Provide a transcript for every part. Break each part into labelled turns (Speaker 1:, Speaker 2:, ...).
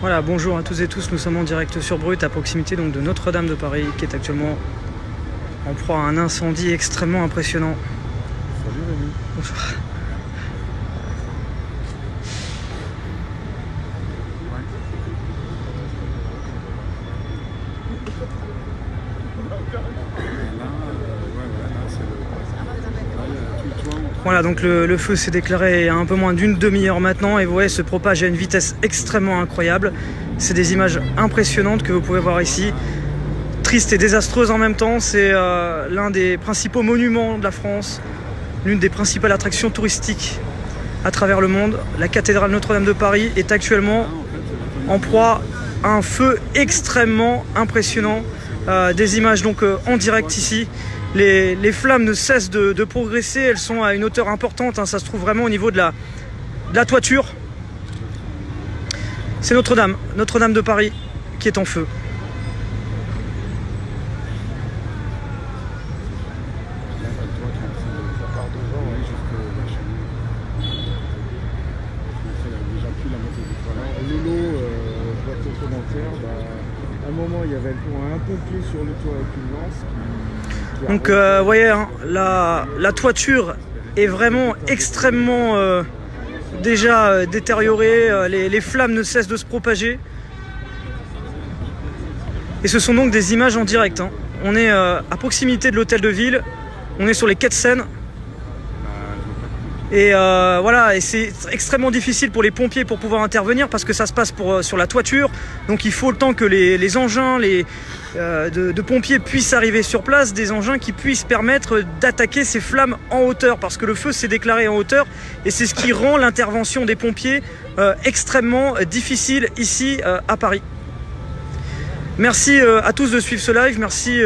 Speaker 1: Voilà, bonjour à toutes et tous, nous sommes en direct sur Brut, à proximité donc de Notre-Dame de Paris, qui est actuellement en proie à un incendie extrêmement impressionnant.
Speaker 2: Salut Rémi.
Speaker 1: Bonjour. Voilà, donc le feu s'est déclaré il y a un peu moins d'une demi-heure maintenant et vous voyez, se propage à une vitesse extrêmement incroyable. C'est des images impressionnantes que vous pouvez voir ici. Triste et désastreuse en même temps, c'est l'un des principaux monuments de la France, l'une des principales attractions touristiques à travers le monde. La cathédrale Notre-Dame de Paris est actuellement en proie à un feu extrêmement impressionnant. Des images donc en direct ici. Les flammes ne cessent de progresser, elles sont à une hauteur importante, hein, ça se trouve vraiment au niveau de la toiture. C'est Notre-Dame de Paris qui est en feu.
Speaker 2: À un moment, il y avait un pompier sur le toit avec une lance.
Speaker 1: Donc, vous voyez, hein, la toiture est vraiment extrêmement déjà détériorée. Les flammes ne cessent de se propager. Et ce sont donc des images en direct. Hein. On est à proximité de l'hôtel de ville. On est sur les quais de Seine. Et voilà, et c'est extrêmement difficile pour les pompiers pour pouvoir intervenir parce que ça se passe sur la toiture. Donc il faut le temps que les engins de pompiers puissent arriver sur place, des engins qui puissent permettre d'attaquer ces flammes en hauteur, parce que le feu s'est déclaré en hauteur et c'est ce qui rend l'intervention des pompiers extrêmement difficile ici à Paris. Merci à tous de suivre ce live, merci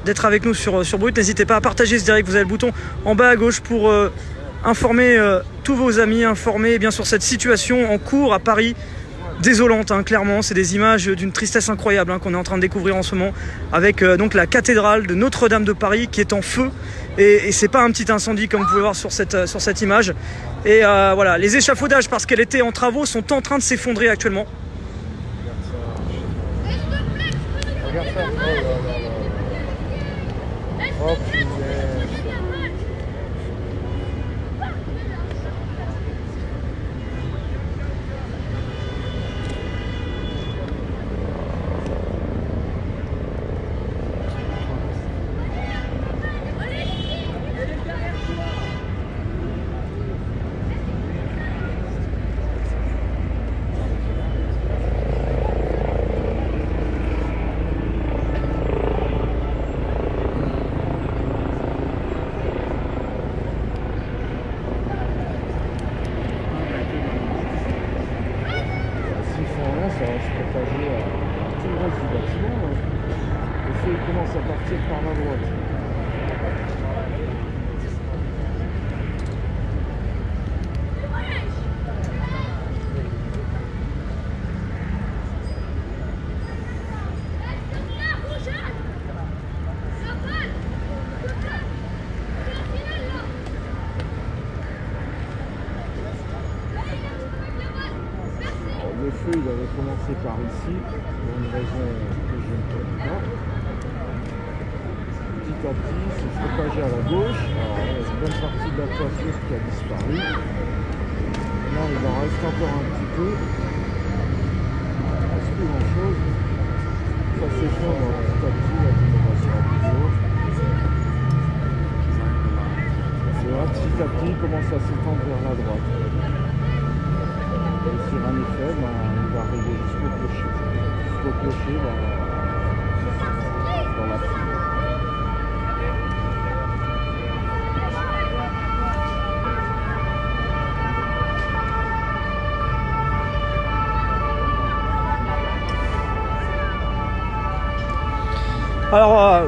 Speaker 1: d'être avec nous sur Brut. N'hésitez pas à partager ce direct, vous avez le bouton en bas à gauche pour informer tous vos amis, informer bien sûr cette situation en cours à Paris, désolante, hein, clairement. C'est des images d'une tristesse incroyable, hein, qu'on est en train de découvrir en ce moment, avec donc la cathédrale de Notre-Dame de Paris qui est en feu. Et c'est pas un petit incendie comme vous pouvez voir sur cette image. Et voilà, les échafaudages, parce qu'elle était en travaux, sont en train de s'effondrer actuellement.
Speaker 2: Regarde ça. Oh, putain. Ça va se propager à tout le reste du bâtiment. Le feu commence à partir par la droite. Le feu il avait commencé par ici, pour une raison que je ne connais pas. Petit à petit, c'est propagé à la gauche. Alors il y a une bonne partie de la toiture qui a disparu. Là il en reste encore un petit peu. Il ne reste plus grand chose. Ça s'effondre petit à petit, la dénomination à vidéo. Et là petit à petit il commence à s'étendre vers la droite. Et si rien n'est fait, il va arriver jusqu'au clocher. Jusqu'au clocher dans la file.
Speaker 1: Alors,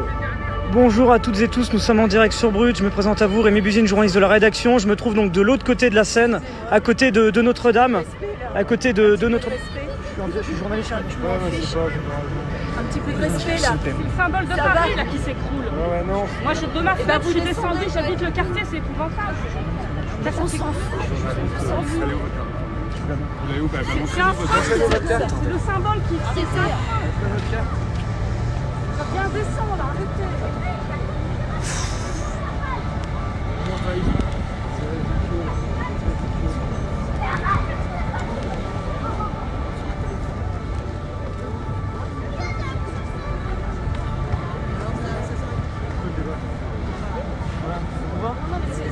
Speaker 1: bonjour à toutes et tous, nous sommes en direct sur Brut. Je me présente à vous, Rémi Buzine, journaliste de la rédaction. Je me trouve donc de l'autre côté de la Seine, à côté de Notre-Dame, à côté de notre... Je suis journaliste.
Speaker 3: Un petit peu de respect là.
Speaker 4: C'est le symbole de Paris là qui s'écroule.
Speaker 2: Ouais, non.
Speaker 4: Moi je de ma fenêtre, je suis descendue, j'habite le quartier, c'est épouvantable.
Speaker 3: On s'en fout.
Speaker 5: Vous allez où? Bah,
Speaker 4: C'est un frein, c'est le symbole qui... C'est ça. Viens, descends là, arrêtez.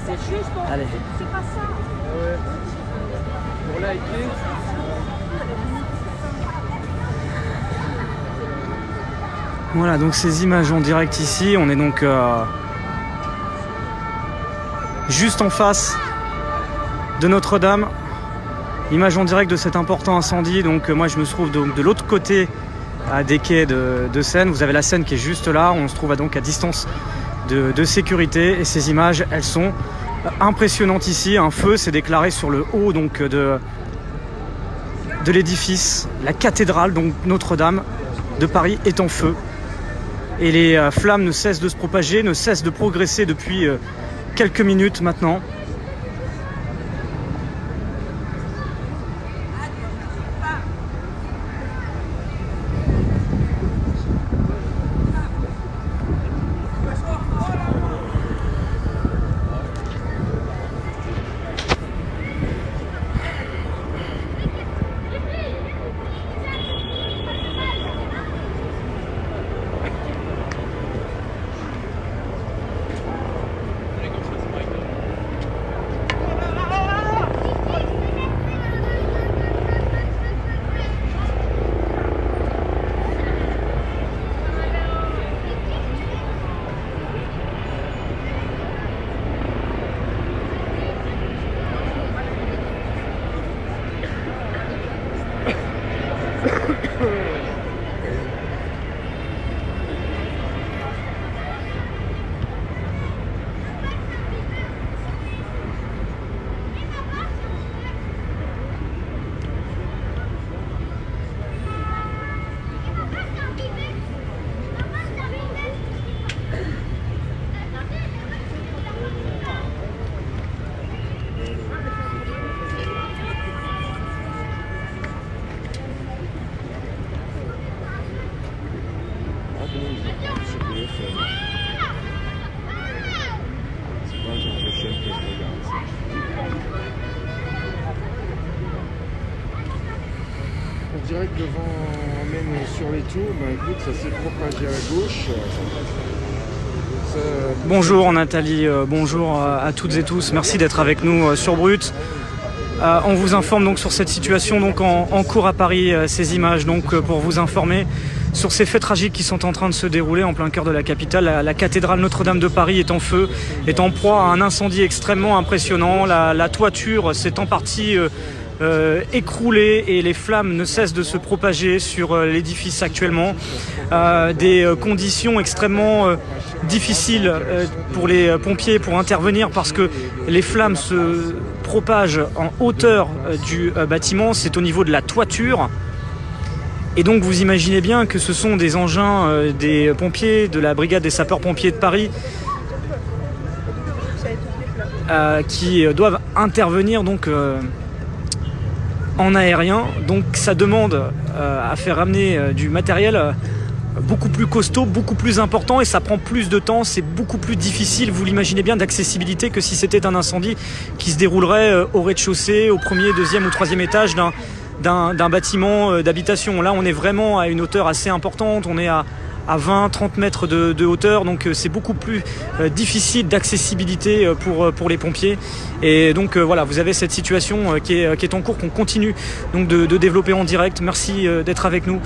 Speaker 4: C'est juste pour...
Speaker 1: Allez.
Speaker 4: C'est pas ça.
Speaker 5: Pour liker.
Speaker 1: Voilà, donc ces images en direct ici, on est donc juste en face de Notre-Dame. Image en direct de cet important incendie. Donc moi je me trouve donc de l'autre côté des quais de Seine. Vous avez la Seine qui est juste là. On se trouve donc à distance de sécurité. Et ces images, elles sont impressionnantes ici. Un feu s'est déclaré sur le haut donc de l'édifice. La cathédrale, donc Notre-Dame de Paris, est en feu. Et les flammes ne cessent de se propager, ne cessent de progresser depuis quelques minutes maintenant.
Speaker 2: On dirait que le vent emmène sur les tours. Bah écoute, ça s'est propagé à gauche.
Speaker 1: Bonjour Nathalie, bonjour à toutes et tous. Merci d'être avec nous sur Brut. On vous informe donc sur cette situation donc en cours à Paris, ces images donc pour vous informer sur ces faits tragiques qui sont en train de se dérouler en plein cœur de la capitale. La cathédrale Notre-Dame de Paris est en feu, est en proie à un incendie extrêmement impressionnant. La toiture s'est en partie écroulée et les flammes ne cessent de se propager sur l'édifice actuellement. Des conditions extrêmement difficiles pour les pompiers pour intervenir parce que les flammes se propagent en hauteur du bâtiment, c'est au niveau de la toiture. Et donc vous imaginez bien que ce sont des engins des pompiers, de la brigade des sapeurs-pompiers de Paris qui doivent intervenir donc en aérien. Donc ça demande à faire ramener du matériel beaucoup plus costaud, beaucoup plus important et ça prend plus de temps, c'est beaucoup plus difficile, vous l'imaginez bien, d'accessibilité que si c'était un incendie qui se déroulerait au rez-de-chaussée, au premier, deuxième ou troisième étage d'un bâtiment d'habitation. Là on est vraiment à une hauteur assez importante, on est à 20-30 mètres de hauteur, donc c'est beaucoup plus difficile d'accessibilité pour les pompiers. Et donc voilà, vous avez cette situation qui est en cours, qu'on continue donc de développer en direct. Merci d'être avec nous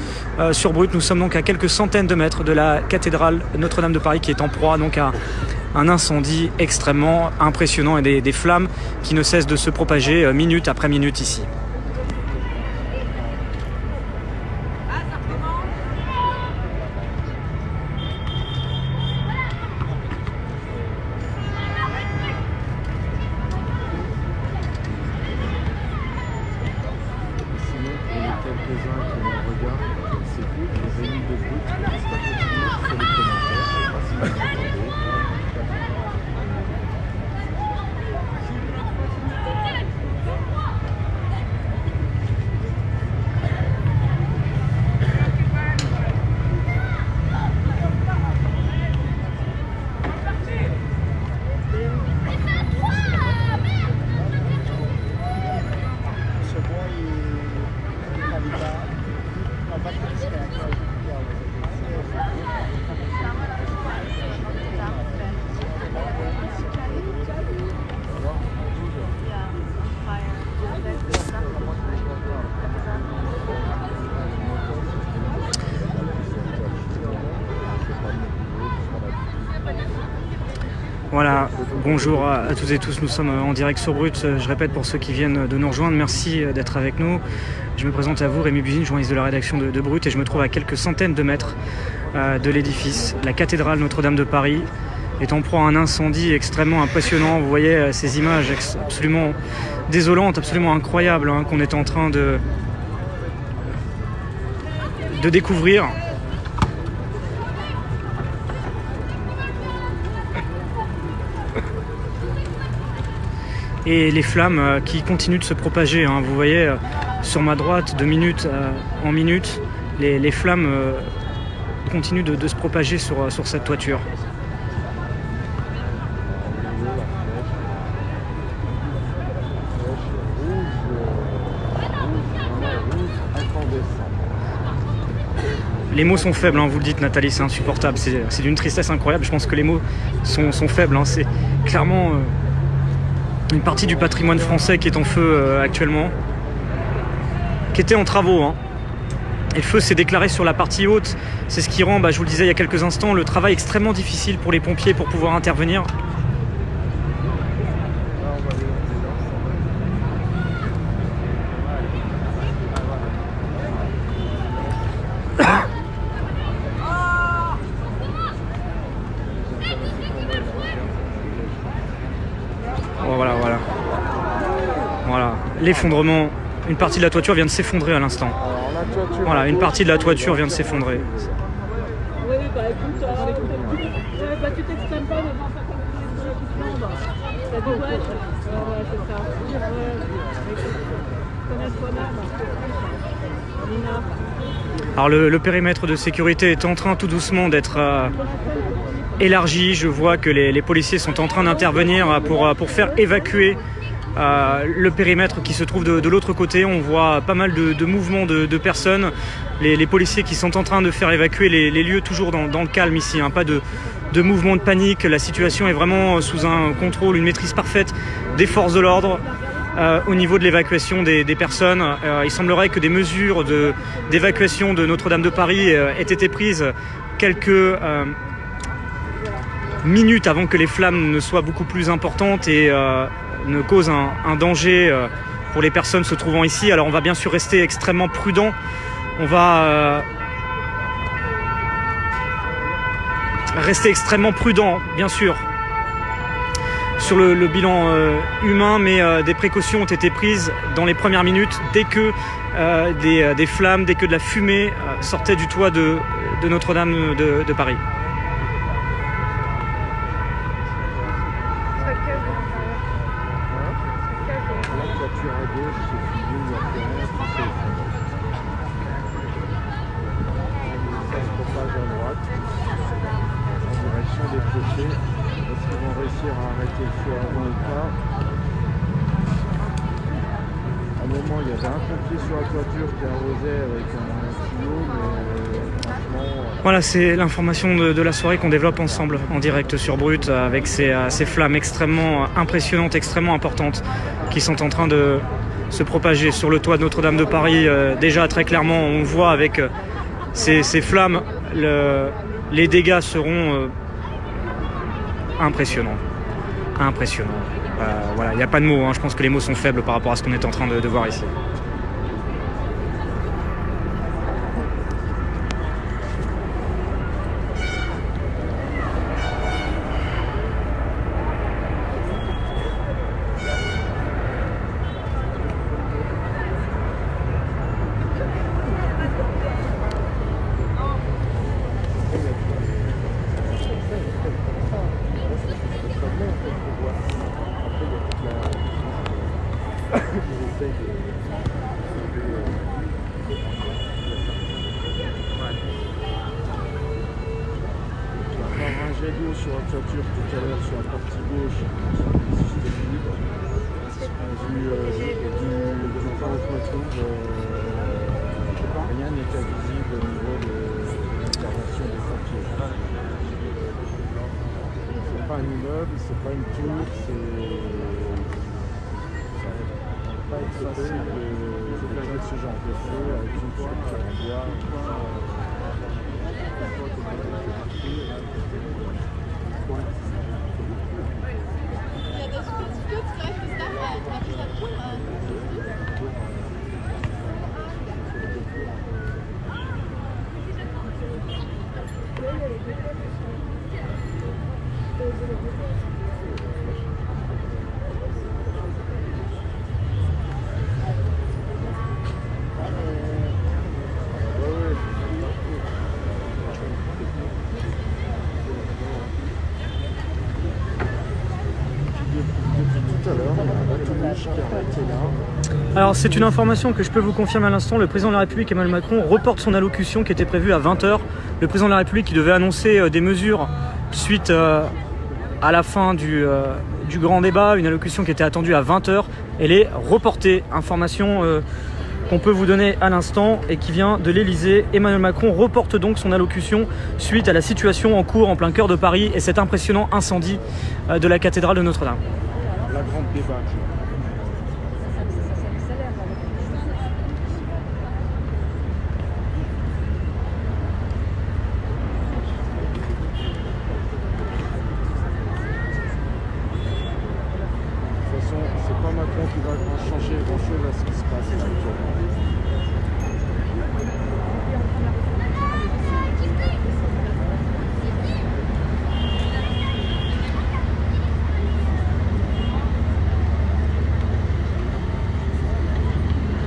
Speaker 1: sur Brut. Nous sommes donc à quelques centaines de mètres de la cathédrale Notre-Dame de Paris qui est en proie donc à un incendie extrêmement impressionnant et des flammes qui ne cessent de se propager minute après minute ici. Voilà, bonjour à toutes et tous, nous sommes en direct sur Brut. Je répète pour ceux qui viennent de nous rejoindre, merci d'être avec nous. Je me présente à vous, Rémi Buzine, journaliste de la rédaction de Brut, et je me trouve à quelques centaines de mètres de l'édifice. La cathédrale Notre-Dame de Paris est en proie à un incendie extrêmement impressionnant. Vous voyez ces images absolument désolantes, absolument incroyables qu'on est en train de découvrir. Et les flammes qui continuent de se propager. Vous voyez sur ma droite, de minute en minute, les flammes continuent de se propager sur cette toiture. Les mots sont faibles, vous le dites Nathalie, c'est insupportable, c'est d'une tristesse incroyable. Je pense que les mots sont faibles, c'est clairement une partie du patrimoine français qui est en feu actuellement, qui était en travaux. Et le feu s'est déclaré sur la partie haute. C'est ce qui rend, je vous le disais il y a quelques instants, le travail extrêmement difficile pour les pompiers pour pouvoir intervenir. Voilà, l'effondrement. Une partie de la toiture vient de s'effondrer à l'instant. Voilà, une partie de la toiture vient de s'effondrer.
Speaker 4: Oui, écoute, tu t'exprimes pas devant ça comme ça. C'est ça.
Speaker 1: Alors le périmètre de sécurité est en train tout doucement d'être élargi. Je vois que les policiers sont en train d'intervenir pour faire évacuer le périmètre qui se trouve de l'autre côté. On voit pas mal de mouvements de personnes. Les policiers qui sont en train de faire évacuer les lieux toujours dans le calme ici. Pas de mouvement de panique. La situation est vraiment sous un contrôle, une maîtrise parfaite des forces de l'ordre. Au niveau de l'évacuation des personnes, il semblerait que des mesures d'évacuation de Notre-Dame de Paris aient été prises quelques minutes avant que les flammes ne soient beaucoup plus importantes et ne causent un danger pour les personnes se trouvant ici. Alors on va bien sûr rester extrêmement prudent. On va rester extrêmement prudent, bien sûr, sur le bilan humain, mais des précautions ont été prises dans les premières minutes dès que des flammes, dès que de la fumée sortait du toit de Notre-Dame de Paris.
Speaker 2: Il y avait un pompier sur la toiture qui arrosait avec un tuyau, mais franchement...
Speaker 1: Voilà, c'est l'information de la soirée qu'on développe ensemble en direct sur Brut avec ces flammes extrêmement impressionnantes, extrêmement importantes qui sont en train de se propager sur le toit de Notre-Dame de Paris. Déjà très clairement, on voit avec ces flammes, les dégâts seront impressionnants. Voilà, il n'y a pas de mots, je pense que les mots sont faibles par rapport à ce qu'on est en train de voir ici.
Speaker 2: Sur la toiture tout à l'heure sur la partie gauche, c'était libre. De l'endroit où je me trouve, rien n'était visible au niveau de l'intervention des pompiers. C'est pas un immeuble, c'est pas une tour, ça va pas être facile d'éteindre ce genre de feu avec une structure en bois. Tout à l'heure, on a un bateau rouge qui a arrêté là.
Speaker 1: Alors c'est une information que je peux vous confirmer à l'instant. Le président de la République Emmanuel Macron reporte son allocution qui était prévue à 20h. Le président de la République qui devait annoncer des mesures suite à la fin du grand débat, une allocution qui était attendue à 20h. Elle est reportée. Information qu'on peut vous donner à l'instant et qui vient de l'Elysée. Emmanuel Macron reporte donc son allocution suite à la situation en cours en plein cœur de Paris et cet impressionnant incendie de la cathédrale de Notre-Dame.
Speaker 2: La grande débâcle. De toute façon, c'est pas Macron qui va changer grand-chose à ce qui se passe là, actuellement.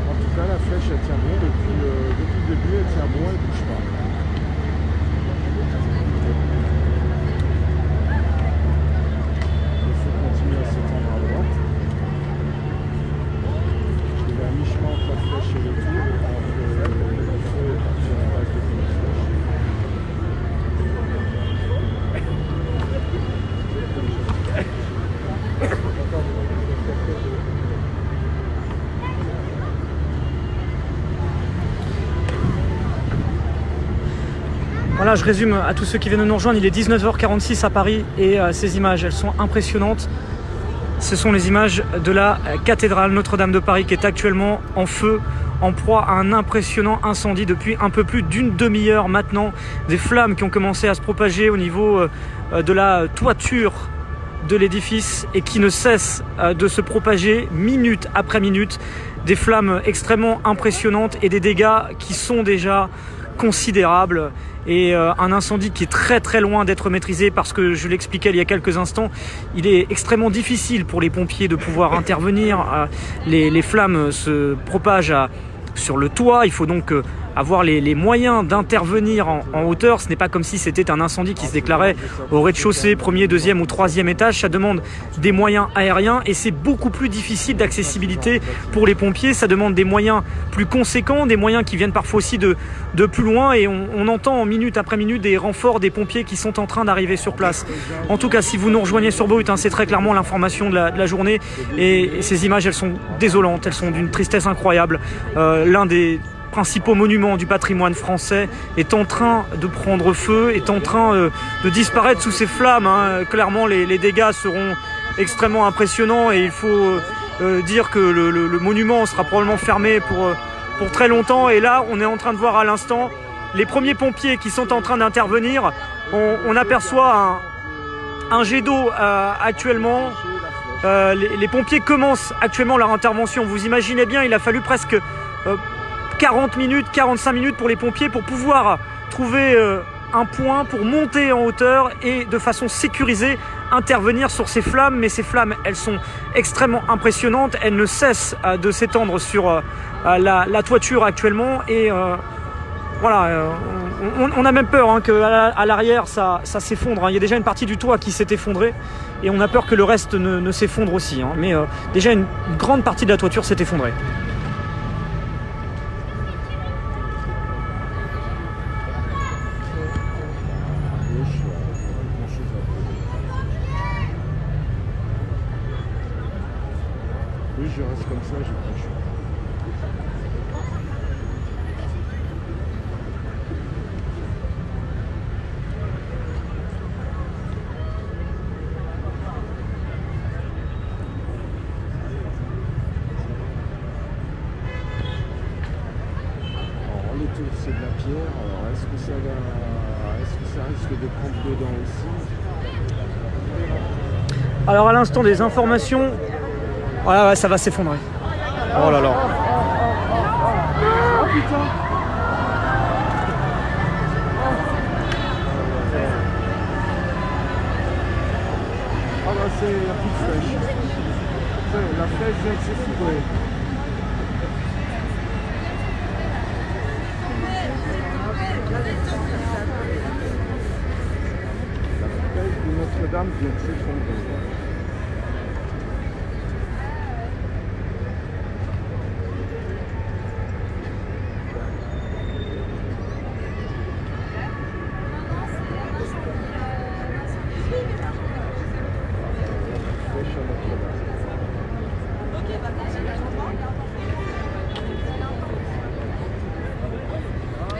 Speaker 2: En tout cas, la flèche, elle tient bon depuis le début, elle tient bon, elle ne bouge pas. Il faut continuer à s'étendre à droite. Il est à mi-chemin entre la flèche et le tour, entre le feu et partir en base de la flèche.
Speaker 1: Voilà, je résume à tous ceux qui viennent de nous rejoindre. Il est 19h46 à Paris et ces images, elles sont impressionnantes. Ce sont les images de la cathédrale Notre-Dame de Paris qui est actuellement en feu, en proie à un impressionnant incendie depuis un peu plus d'une demi-heure maintenant. Des flammes qui ont commencé à se propager au niveau de la toiture de l'édifice et qui ne cessent de se propager minute après minute. Des flammes extrêmement impressionnantes et des dégâts qui sont déjà considérables. Et un incendie qui est très très loin d'être maîtrisé parce que je l'expliquais il y a quelques instants, il est extrêmement difficile pour les pompiers de pouvoir intervenir. Les flammes se propagent sur le toit, il faut donc avoir les moyens d'intervenir en hauteur. Ce n'est pas comme si c'était un incendie qui se déclarait au rez-de-chaussée, premier, deuxième ou troisième étage. Ça demande des moyens aériens et c'est beaucoup plus difficile d'accessibilité pour les pompiers. Ça demande des moyens plus conséquents, des moyens qui viennent parfois aussi de plus loin et on entend minute après minute des renforts des pompiers qui sont en train d'arriver sur place. En tout cas, si vous nous rejoignez sur Brut, c'est très clairement l'information de la journée et ces images, elles sont désolantes, elles sont d'une tristesse incroyable. L'un des principaux monuments du patrimoine français est en train de prendre feu, est en train de disparaître sous ces flammes. Clairement, les dégâts seront extrêmement impressionnants et il faut dire que le monument sera probablement fermé pour très longtemps. Et là, on est en train de voir à l'instant les premiers pompiers qui sont en train d'intervenir. On aperçoit un jet d'eau actuellement. Les pompiers commencent actuellement leur intervention. Vous imaginez bien, il a fallu presque 40 minutes, 45 minutes pour les pompiers pour pouvoir trouver un point pour monter en hauteur et de façon sécurisée intervenir sur ces flammes. Mais ces flammes, elles sont extrêmement impressionnantes. Elles ne cessent de s'étendre sur la toiture actuellement et voilà, on a même peur qu'à l'arrière ça s'effondre. Il y a déjà une partie du toit qui s'est effondrée et on a peur que le reste ne s'effondre aussi. Mais déjà une grande partie de la toiture s'est effondrée.
Speaker 2: Oui, je reste comme ça, j'ai pas le choix. Alors, les tours, c'est de la pierre. Alors, est-ce que ça risque de prendre dedans aussi?
Speaker 1: Alors à l'instant, des informations Voilà, ouais, ça va s'effondrer. Oh là là.
Speaker 2: Oh putain. Ah bah c'est la petite flèche. La flèche vient de s'effondrer. La flèche de Notre-Dame vient de s'effondrer.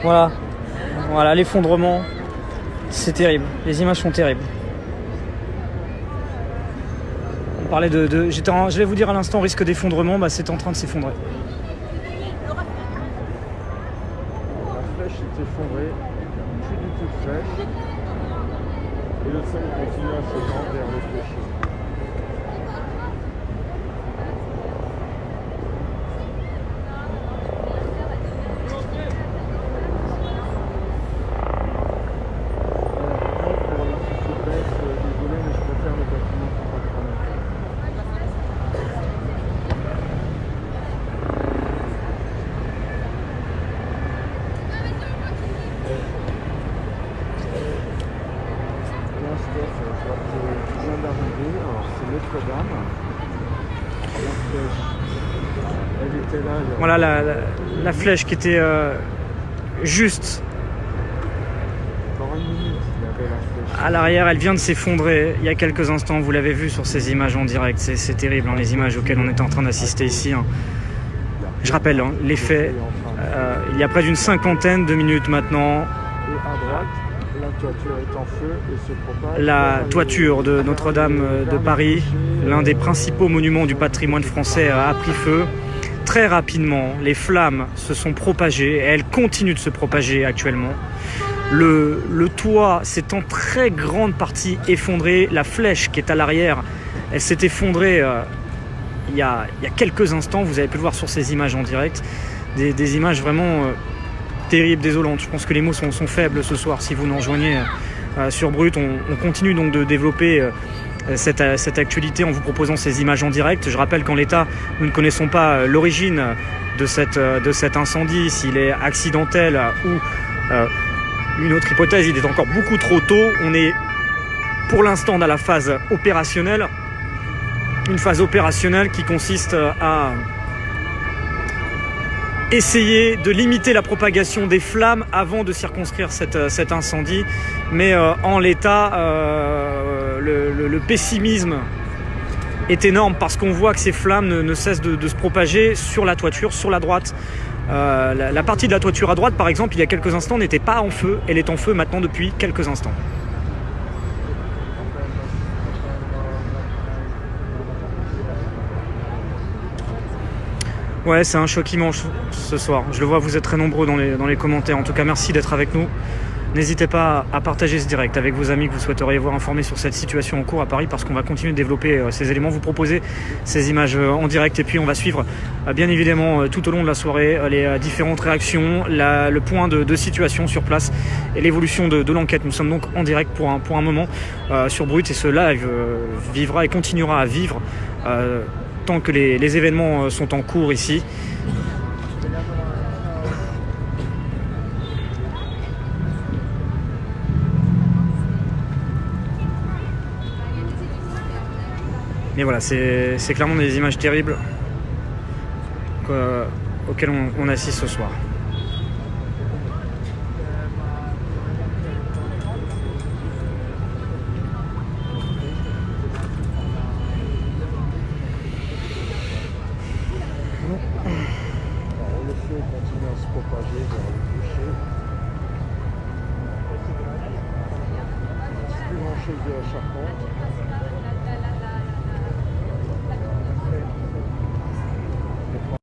Speaker 1: Voilà, voilà l'effondrement, c'est terrible, les images sont terribles. On parlait je vais vous dire à l'instant risque d'effondrement, bah c'est en train de s'effondrer.
Speaker 2: La flèche s'est effondrée, il n'y a plus du tout de flèche, et le sol continue à se tendre vers le clocher.
Speaker 1: Voilà la flèche qui était juste à l'arrière, elle vient de s'effondrer il y a quelques instants. Vous l'avez vu sur ces images en direct, c'est terrible, hein, les images auxquelles on était en train d'assister ici. Hein. Je rappelle hein, les faits, il y a près d'une cinquantaine de minutes maintenant.
Speaker 2: Et à droite, la toiture est en feu et se propage.
Speaker 1: La toiture de Notre-Dame de Paris, l'un des principaux monuments du patrimoine français, a pris feu. Très rapidement, les flammes se sont propagées et elles continuent de se propager actuellement. Le toit s'est en très grande partie effondré. La flèche qui est à l'arrière, elle s'est effondrée il y a quelques instants. Vous avez pu le voir sur ces images en direct. Des images vraiment terribles, désolantes. Je pense que les mots sont faibles ce soir. Si vous nous rejoignez sur Brut, on continue donc de développer cette actualité en vous proposant ces images en direct. Je rappelle qu'en l'état, nous ne connaissons pas l'origine de cet incendie, s'il est accidentel ou une autre hypothèse. Il est encore beaucoup trop tôt. On est pour l'instant dans la phase opérationnelle, une phase opérationnelle qui consiste à essayer de limiter la propagation des flammes avant de circonscrire cet incendie. Mais en l'état, le pessimisme est énorme parce qu'on voit que ces flammes ne cessent de se propager sur la toiture, sur la droite. La partie de la toiture à droite, par exemple, il y a quelques instants, n'était pas en feu. Elle est en feu maintenant depuis quelques instants. Ouais, c'est un choc immense ce soir. Je le vois, vous êtes très nombreux dans les commentaires. En tout cas, merci d'être avec nous. N'hésitez pas à partager ce direct avec vos amis que vous souhaiteriez voir informés sur cette situation en cours à Paris, parce qu'on va continuer de développer ces éléments, vous proposer ces images en direct, et puis on va suivre bien évidemment tout au long de la soirée les différentes réactions, le point de situation sur place et l'évolution de l'enquête. Nous sommes donc en direct pour un moment sur Brut, et ce live vivra et continuera à vivre tant que les événements sont en cours ici. Mais voilà, c'est clairement des images terribles auxquelles on assiste ce soir.
Speaker 2: Alors, le feu continue à se propager vers le clocher. Il ne reste plus grand chose de la charpente.